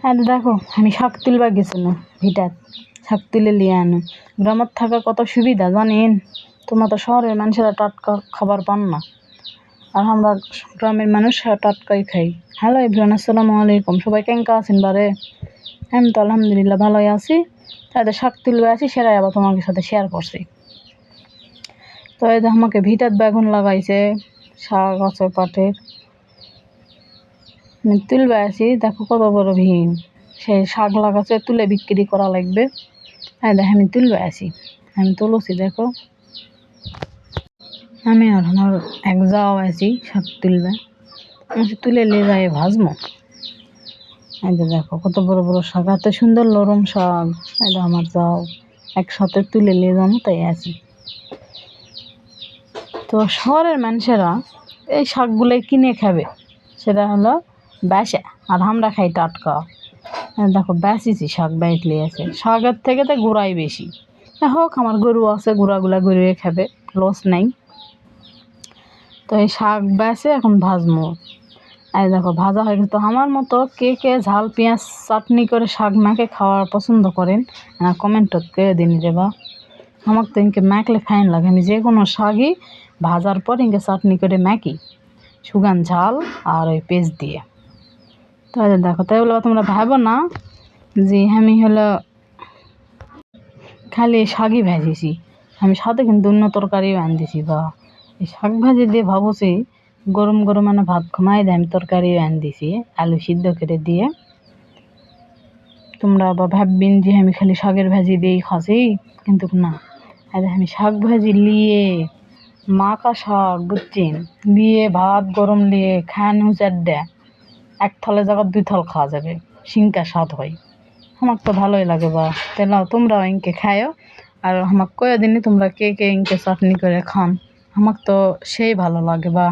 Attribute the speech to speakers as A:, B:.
A: হ্যাঁ দেখো, আমি শাক তুলবা গেছিল ভিটাত, শাক তুলে লিয়ে আনো। গ্রামত থাকা কত সুবিধা জানেন? তোমরা তো শহরের মানুষেরা টাটকা খাবার পান না, আর আমরা গ্রামের মানুষ টাটকাই খাই। হ্যালো এভরিওয়ান, আসসালামু আলাইকুম। সবাই কেঙ্কা আছেন বারে? আমি তো আলহামদুলিল্লাহ ভালোই আছি। তাদের শাক তুলবে আছি, সেটাই আবার তোমাদের সাথে শেয়ার করছি। তো এই যে আমাকে ভিটাত বেগুন লাগাইছে, শাক আছে পাটের, তুলবে আছি। দেখো কত বড় ভিম, সেই শাক লাগাচ্ছে, তুলে বিক্রি করা লাগবে। হ্যাঁ দেখ আমি তুলবে আছি, আমি তুলছি। দেখো আমি আর আমার এক যাও আছি শাক তুলবে, তুলে নিয়ে যাই ভাজমো। এই যে দেখো কত বড় বড় শাক, এত সুন্দর নরম শাক। এই আমার যাও একসাথে তুলে নিয়ে যাবো, তাই আছি। তো শহরের মানুষেরা এই শাকগুলোই কিনে খাবে, সেটা হলো বেচা, আর আমরা খাই টাটকা। দেখো বেচেছি শাক, বেচলে আছে শাকের থেকে তো গুঁড়াই বেশি। হোক, আমার গরু আছে, গুঁড়াগুলা গরুয়ে খাবে, লস নাই। তো এই শাক বেচে এখন ভাজমো। এই দেখো ভাজা হয়ে গেছে। তো আমার মতো কে কে ঝাল পেঁয়াজ চাটনি করে শাক মাখে খাওয়া পছন্দ করেন, কমেন্টত কে দিন দেবা। আমার তো ইনকে মাখলে ফাইন লাগে। আমি যে কোনো শাকই ভাজার পর ইনকে চাটনি করে মাখি, সুগান ঝাল আর ওই পেস্ট দিয়ে। তাই দেখো, তাই বলে তোমরা ভাবো না যে আমি হলো খালি শাকই ভাজিছি, আমি সাথে কিন্তু অন্য তরকারিও আনতেছি। বা এই শাক ভাজি দিয়ে ভাবছি গরম গরম ভাত ঘুমাই দেয়, আমি তরকারিও আন দিছি আলু সিদ্ধ করে দিয়ে। তোমরা আবার ভাববেন যে আমি খালি শাকের ভাজি দিয়েই খাসি, কিন্তু না। আর আমি শাক ভাজি লিয়ে মাখা শাক বুঝছেন, লিয়ে ভাত গরম লিয়ে খান দেয়, এক থলে জায়গা 2 থল খাওয়া যাবে, সিংকা স্বাদ হয়। আমার তো ভালোই লাগে। বা তাহলে তোমরাও ইনকে খায়ও, আর আমাকে কয়ে দিনই তোমরা কে কে ইনকে চাটনি করে খান। আমার তো সেই ভালো লাগে। বা